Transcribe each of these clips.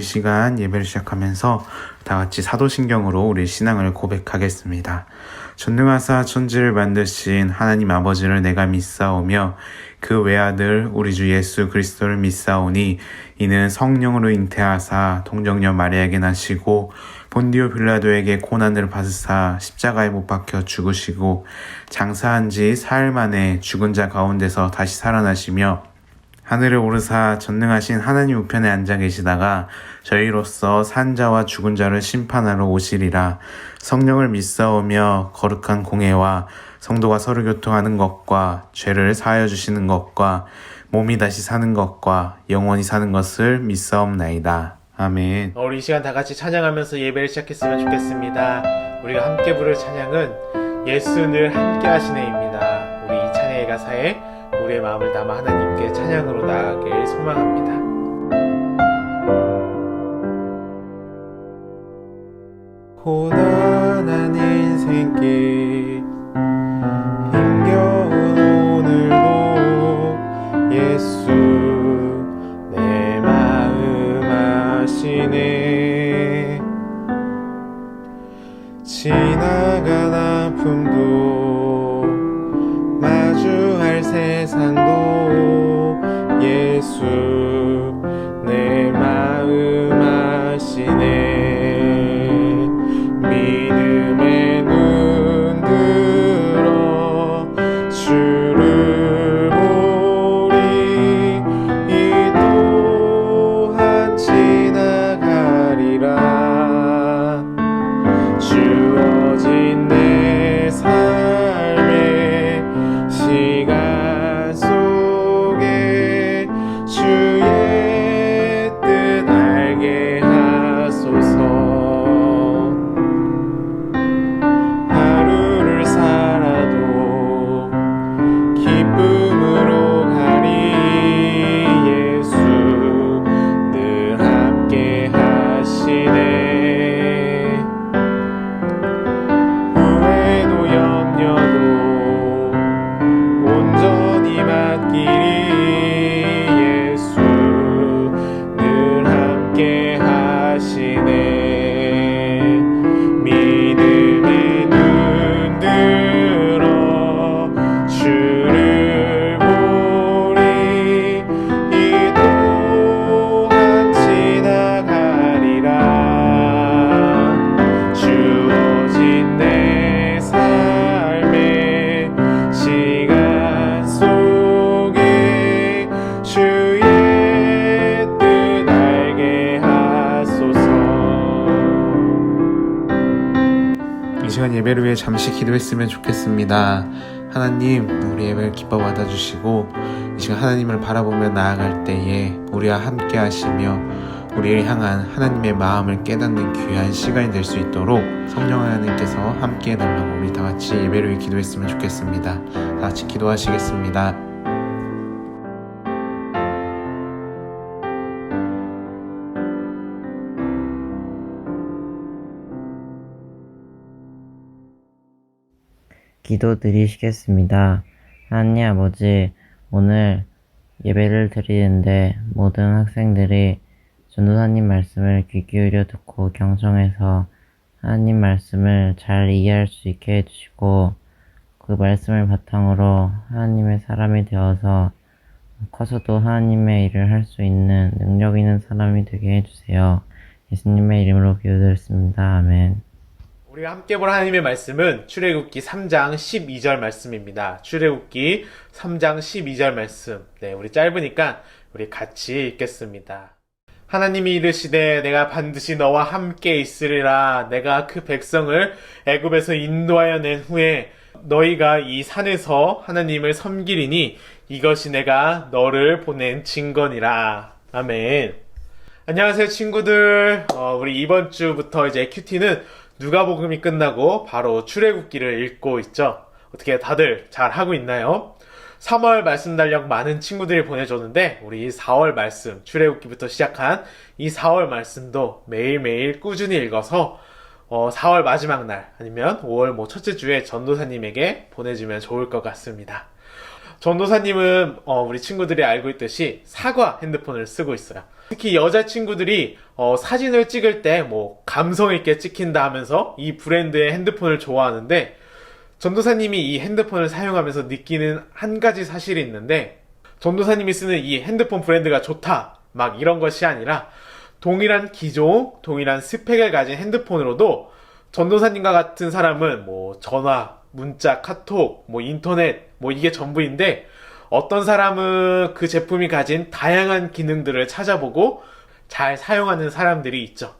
시간 예배를 시작하면서 다 같이 사도신경으로 우리 신앙을 고백하겠습니다. 전능하사 천지를 만드신 하나님 아버지를 내가 믿사오며 그 외아들 우리 주 예수 그리스도를 믿사오니 이는 성령으로 잉태하사 동정녀 마리아에게 나시고 본디오 빌라도에게 고난을 받으사 십자가에 못 박혀 죽으시고 장사한 지 사흘 만에 죽은 자 가운데서 다시 살아나시며 하늘에 오르사 전능하신 하나님 우편에 앉아 계시다가 저희로서 산자와 죽은 자를 심판하러 오시리라. 성령을 믿사오며 거룩한 공회와 성도가 서로 교통하는 것과 죄를 사하여 주시는 것과 몸이 다시 사는 것과 영원히 사는 것을 믿사옵나이다. 아멘. 우리 이 시간 다 같이 찬양하면서 예배를 시작했으면 좋겠습니다. 우리가 함께 부를 찬양은 예수 늘 함께 하시네입니다. 우리 이 찬양의 가사에 우리의 마음을 담아 하나님께 찬양으로 나아가길 소망합니다. 고단한 인생길 힘겨운 오늘도 예수 내 마음 아시네. 지나간 아픔도 마주할 세상도 예수 내 마음 아시네. 믿음의 눈 들어 주를 보리. 이 또한 지나가리라. 주어진 내 삶의 시간 속에 주의 뜻 알게 하소서. 하루를 살아도 기쁨으로 가리. 예수 늘 함께 하시네. 후회도 염려도 온전히 맡기리. 예수 늘 함께 하시네. 믿음의 눈 들어 주를 보리. 이 또한 지나가리라. 주어진 내 삶의 시간 속에 주의 뜻 알게 하소서. 이 시간 예배를 위해 잠시 기도했으면 좋겠습니다. 하나님, 우리 예배를 기뻐 받아주시고 이 시간 하나님을 바라보며 나아갈 때에 우리와 함께 하시며 우리를 향한 하나님의 마음을 깨닫는 귀한 시간이 될 수 있도록 성령 하나님께서 함께 해달라고 우리 다 같이 예배를 위해 기도했으면 좋겠습니다. 다 같이 기도하시겠습니다. 기도드리시겠습니다. 하나님 아버지, 오늘 예배를 드리는데 모든 학생들이 전도사님 말씀을 귀 기울여 듣고 경청해서 하나님 말씀을 잘 이해할 수 있게 해주시고 그 말씀을 바탕으로 하나님의 사람이 되어서 커서도 하나님의 일을 할 수 있는 능력 있는 사람이 되게 해주세요. 예수님의 이름으로 기도드렸습니다. 아멘. 우리가 함께 볼 하나님의 말씀은 출애굽기 3장 12절 말씀입니다. 출애굽기 3장 12절 말씀. 우리 짧으니까 우리 같이 읽겠습니다. 하나님이 이르시되 내가 반드시 너와 함께 있으리라. 내가 그 백성을 애굽에서 인도하여 낸 후에 너희가 이 산에서 하나님을 섬기리니 이것이 내가 너를 보낸 증거니라. 아멘. 안녕하세요 친구들. 우리 이번 주부터 이제 큐티는 누가복음이 끝나고 바로 출애굽기를 읽고 있죠. 어떻게 다들 잘 하고 있나요? 3월 말씀 달력 많은 친구들이 보내줬는데 우리 4월 말씀, 출애굽기부터 시작한 이 4월 말씀도 매일매일 꾸준히 읽어서 4월 마지막 날 아니면 5월 첫째 주에 전도사님에게 보내주면 좋을 것 같습니다. 전도사님은 우리 친구들이 알고 있듯이 사과 핸드폰을 쓰고 있어요. 특히 여자친구들이 사진을 찍을 때 뭐 감성 있게 찍힌다 하면서 이 브랜드의 핸드폰을 좋아하는데, 전도사님이 이 핸드폰을 사용하면서 느끼는 한 가지 사실이 있는데, 전도사님이 쓰는 이 핸드폰 브랜드가 좋다 막 이런 것이 아니라, 동일한 기종, 동일한 스펙을 가진 핸드폰으로도 전도사님과 같은 사람은 뭐 전화, 문자, 카톡, 뭐 인터넷, 뭐 이게 전부인데, 어떤 사람은 그 제품이 가진 다양한 기능들을 찾아보고 잘 사용하는 사람들이 있죠.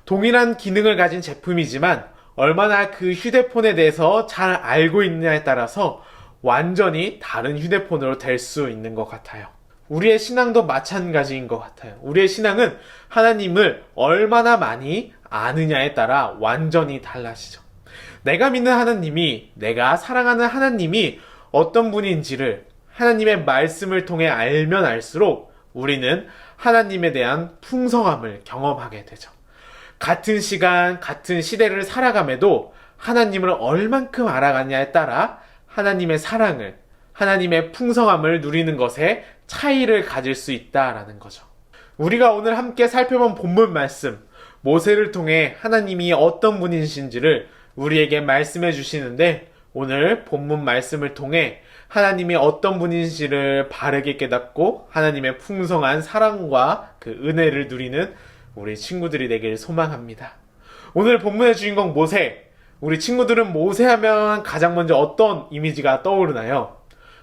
동일한 기능을 가진 제품이지만 얼마나 그 휴대폰에 대해서 잘 알고 있느냐에 따라서 완전히 다른 휴대폰으로 될 수 있는 것 같아요. 우리의 신앙도 마찬가지인 것 같아요. 우리의 신앙은 하나님을 얼마나 많이 아느냐에 따라 완전히 달라지죠. 내가 믿는 하나님이, 내가 사랑하는 하나님이 어떤 분인지를 하나님의 말씀을 통해 알면 알수록 우리는 하나님에 대한 풍성함을 경험하게 되죠. 같은 시간, 같은 시대를 살아감에도 하나님을 얼만큼 알아가냐에 따라 하나님의 사랑을, 하나님의 풍성함을 누리는 것에 차이를 가질 수 있다라는 거죠. 우리가 오늘 함께 살펴본 본문 말씀, 모세를 통해 하나님이 어떤 분이신지를 우리에게 말씀해 주시는데, 오늘 본문 말씀을 통해 하나님이 어떤 분인지를 바르게 깨닫고 하나님의 풍성한 사랑과 그 은혜를 누리는 우리 친구들이 되길 소망합니다. 오늘 본문의 주인공 모세, 우리 친구들은 모세 하면 가장 먼저 어떤 이미지가 떠오르나요?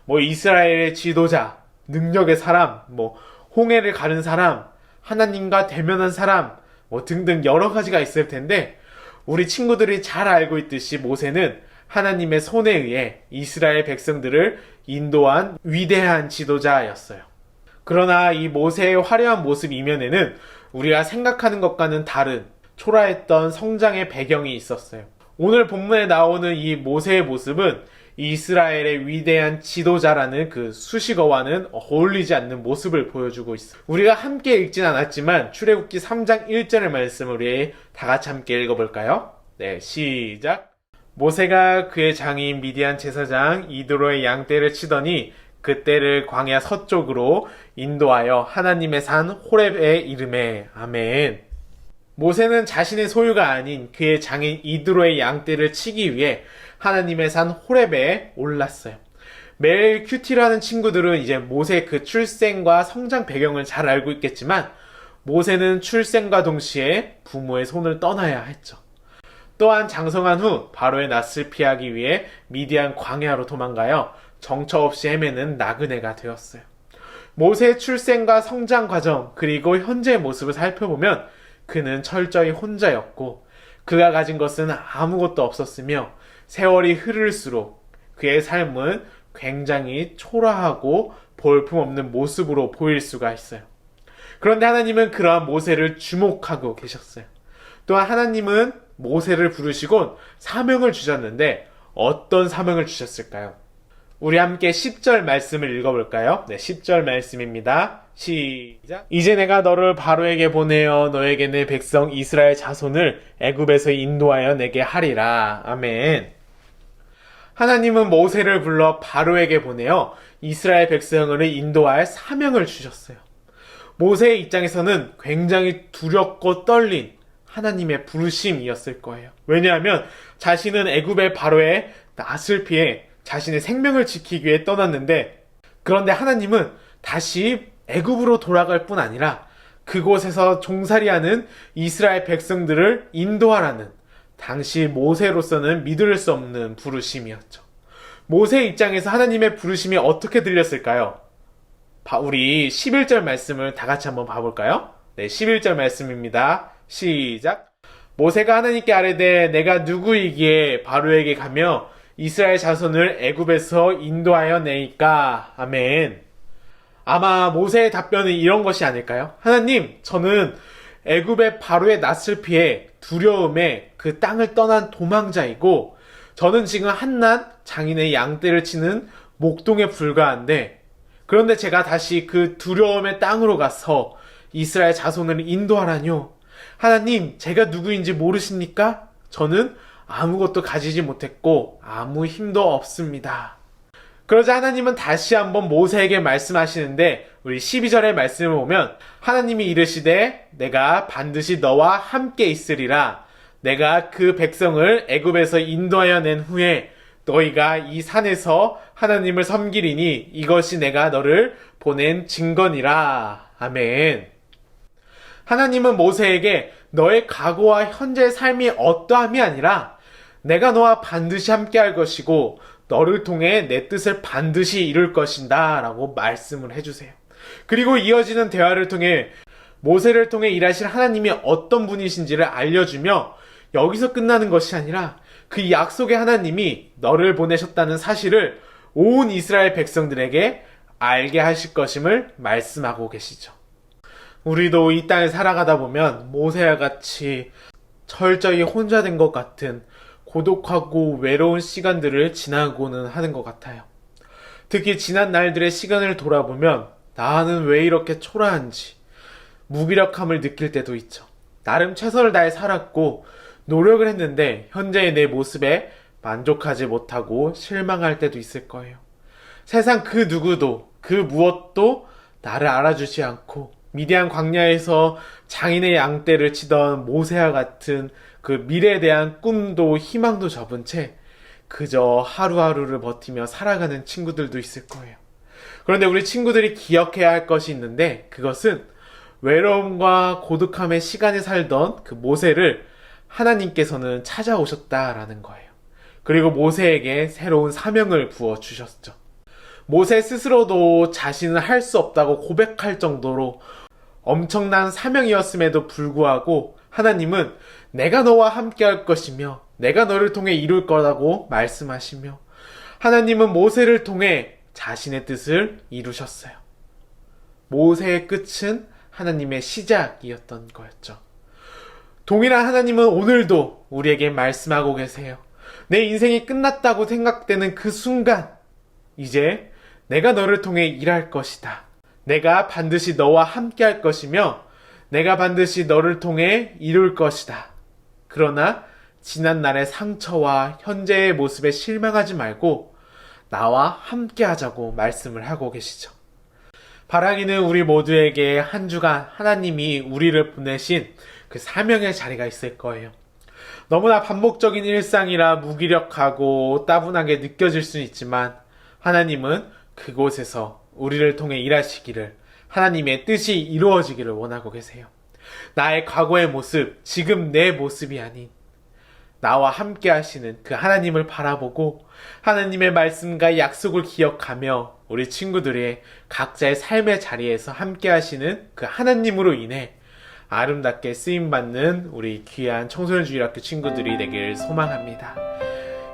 뭐 이스라엘의 지도자, 능력의 사람, 뭐 홍해를 가른 사람, 하나님과 대면한 사람, 뭐 등등 여러 가지가 있을 텐데, 우리 친구들이 잘 알고 있듯이 모세는 하나님의 손에 의해 이스라엘 백성들을 인도한 위대한 지도자였어요. 그러나 이 모세의 화려한 모습 이면에는 우리가 생각하는 것과는 다른 초라했던 성장의 배경이 있었어요. 오늘 본문에 나오는 이 모세의 모습은 이스라엘의 위대한 지도자라는 그 수식어와는 어울리지 않는 모습을 보여주고 있어요. 우리가 함께 읽진 않았지만 출애굽기 3장 1절의 말씀을 우리 다 같이 함께 읽어볼까요? 네, 시작. 모세가 그의 장인 미디안 제사장 이드로의 양떼를 치더니 그 떼를 광야 서쪽으로 인도하여 하나님의 산 호렙에 이르매. 아멘. 모세는 자신의 소유가 아닌 그의 장인 이드로의 양떼를 치기 위해 하나님의 산 호렙에 올랐어요. 매일 큐티라는 친구들은 이제 모세의 그 출생과 성장 배경을 잘 알고 있겠지만, 모세는 출생과 동시에 부모의 손을 떠나야 했죠. 또한 장성한 후 바로의 낯을 피하기 위해 미디안 광야로 도망가요. 정처 없이 헤매는 나그네가 되었어요. 모세의 출생과 성장 과정, 그리고 현재의 모습을 살펴보면 그는 철저히 혼자였고, 그가 가진 것은 아무것도 없었으며 세월이 흐를수록 그의 삶은 굉장히 초라하고 볼품없는 모습으로 보일 수가 있어요. 그런데 하나님은 그러한 모세를 주목하고 계셨어요. 또한 하나님은 모세를 부르시곤 사명을 주셨는데 어떤 사명을 주셨을까요? 우리 함께 10절 말씀을 읽어볼까요? 네, 10절 말씀입니다. 시작. 이제 내가 너를 바로에게 보내어 너에게 내 백성 이스라엘 자손을 애굽에서 인도하여 내게 하리라. 아멘. 하나님은 모세를 불러 바로에게 보내어 이스라엘 백성을 인도할 사명을 주셨어요. 모세의 입장에서는 굉장히 두렵고 떨린 하나님의 부르심이었을 거예요. 왜냐하면 자신은 애굽의 바로의 낯을 피해 자신의 생명을 지키기 위해 떠났는데, 그런데 하나님은 다시 애굽으로 돌아갈 뿐 아니라 그곳에서 종살이하는 이스라엘 백성들을 인도하라는, 당시 모세로서는 믿을 수 없는 부르심이었죠. 모세의 입장에서 하나님의 부르심이 어떻게 들렸을까요? 우리 11절 말씀을 다 같이 한번 봐볼까요? 네, 11절 말씀입니다. 시작. 모세가 하나님께 아뢰되 내가 누구이기에 바로에게 가며 이스라엘 자손을 애굽에서 인도하여 내이까. 아멘. 아마 모세의 답변은 이런 것이 아닐까요? 하나님, 저는 애굽의 바로의 낯을 피해 두려움에 그 땅을 떠난 도망자이고, 저는 지금 한낱 장인의 양떼를 치는 목동에 불과한데, 그런데 제가 다시 그 두려움의 땅으로 가서 이스라엘 자손을 인도하라뇨. 하나님, 제가 누구인지 모르십니까? 저는 아무것도 가지지 못했고 아무 힘도 없습니다. 그러자 하나님은 다시 한번 모세에게 말씀하시는데 우리 12절의 말씀을 보면 하나님이 이르시되 내가 반드시 너와 함께 있으리라. 내가 그 백성을 애굽에서 인도하여 낸 후에 너희가 이 산에서 하나님을 섬기리니 이것이 내가 너를 보낸 증거니라. 아멘. 하나님은 모세에게 너의 과거와 현재의 삶이 어떠함이 아니라 내가 너와 반드시 함께 할 것이고 너를 통해 내 뜻을 반드시 이룰 것인다 라고 말씀을 해주세요. 그리고 이어지는 대화를 통해 모세를 통해 일하실 하나님이 어떤 분이신지를 알려주며 여기서 끝나는 것이 아니라 그 약속의 하나님이 너를 보내셨다는 사실을 온 이스라엘 백성들에게 알게 하실 것임을 말씀하고 계시죠. 우리도 이 땅을 살아가다 보면 모세와 같이 철저히 혼자 된 것 같은 고독하고 외로운 시간들을 지나고는 하는 것 같아요. 특히 지난 날들의 시간을 돌아보면 나는 왜 이렇게 초라한지 무기력함을 느낄 때도 있죠. 나름 최선을 다해 살았고 노력을 했는데 현재의 내 모습에 만족하지 못하고 실망할 때도 있을 거예요. 세상 그 누구도 그 무엇도 나를 알아주지 않고 미디안 광야에서 장인의 양떼를 치던 모세와 같은 그 미래에 대한 꿈도 희망도 접은 채 그저 하루하루를 버티며 살아가는 친구들도 있을 거예요. 그런데 우리 친구들이 기억해야 할 것이 있는데 그것은 외로움과 고독함의 시간에 살던 그 모세를 하나님께서는 찾아오셨다라는 거예요. 그리고 모세에게 새로운 사명을 부어주셨죠. 모세 스스로도 자신은 할 수 없다고 고백할 정도로 엄청난 사명이었음에도 불구하고 하나님은 내가 너와 함께 할 것이며 내가 너를 통해 이룰 거라고 말씀하시며 하나님은 모세를 통해 자신의 뜻을 이루셨어요. 모세의 끝은 하나님의 시작이었던 거였죠. 동일한 하나님은 오늘도 우리에게 말씀하고 계세요. 내 인생이 끝났다고 생각되는 그 순간 이제 내가 너를 통해 일할 것이다. 내가 반드시 너와 함께 할 것이며 내가 반드시 너를 통해 이룰 것이다. 그러나 지난날의 상처와 현재의 모습에 실망하지 말고 나와 함께 하자고 말씀을 하고 계시죠. 바라기는 우리 모두에게 한 주간 하나님이 우리를 보내신 그 사명의 자리가 있을 거예요. 너무나 반복적인 일상이라 무기력하고 따분하게 느껴질 수는 있지만 하나님은 그곳에서 우리를 통해 일하시기를 하나님의 뜻이 이루어지기를 원하고 계세요. 나의 과거의 모습, 지금 내 모습이 아닌 나와 함께 하시는 그 하나님을 바라보고 하나님의 말씀과 약속을 기억하며 우리 친구들의 각자의 삶의 자리에서 함께 하시는 그 하나님으로 인해 아름답게 쓰임받는 우리 귀한 청소년 주일학교 친구들이 되길 소망합니다.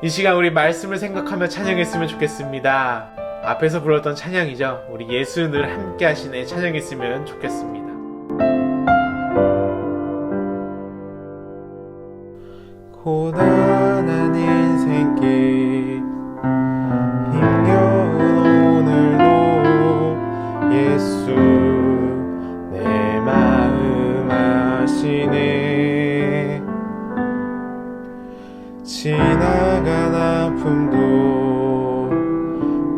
이 시간 우리 말씀을 생각하며 찬양했으면 좋겠습니다. 앞에서 불렀던 찬양이죠. 우리 예수 늘 함께 하시네 찬양했으면 좋겠습니다. 고단한 인생길 힘겨운 오늘도 예수 내 마음 아시네. 지나간 아픔도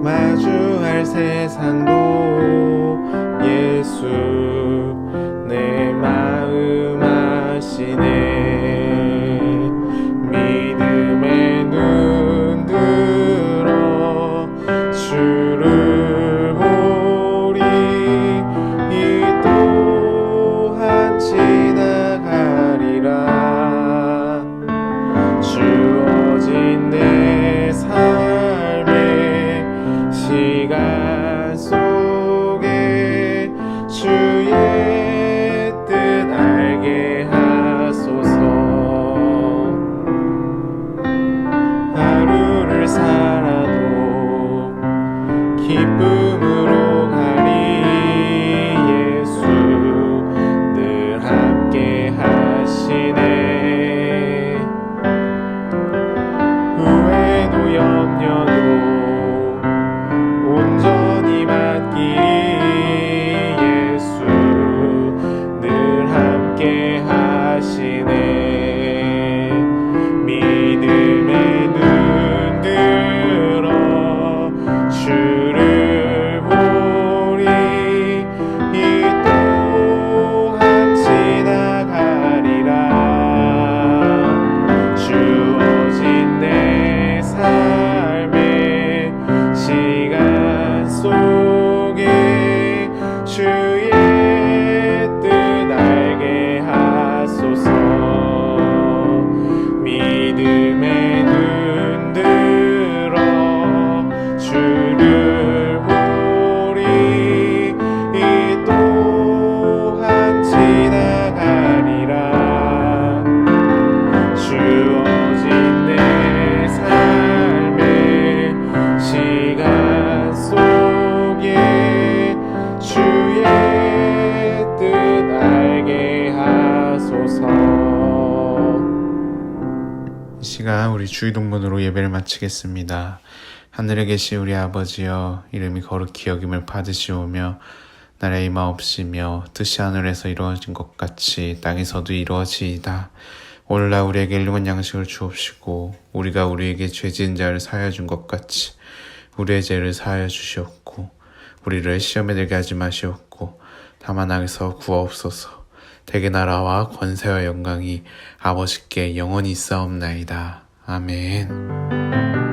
마주할 세상도 예수 내 마음 아시네. 믿음의 눈 들어 주를 보리. 이 또한 지나가리라. 주어진 내 삶의 시간 속에 주의 뜻 알게 하소서. 하루를 살아도 기쁨으로 가리. 예수 늘 함께 하시네. 후회도 염려도 온전히 맡기리. 예수 늘 함께 하시네. 믿음의 눈 들어 주 주의동문으로 예배를 마치겠습니다. 하늘에 계신 우리 아버지여, 이름이 거룩히 여김을 받으시오며 나라의 임하옵시며 뜻이 하늘에서 이루어진 것 같이 땅에서도 이루어지이다. 오늘날 우리에게 일용할 양식을 주옵시고 우리가 우리에게 죄 지은 자를 사하여 준 것 같이 우리의 죄를 사하여 주시옵고 우리를 시험에 들게 하지 마시옵고 다만 악에서 구하옵소서. 대개 나라와 권세와 영광이 아버지께 영원히 있사옵나이다. 아멘.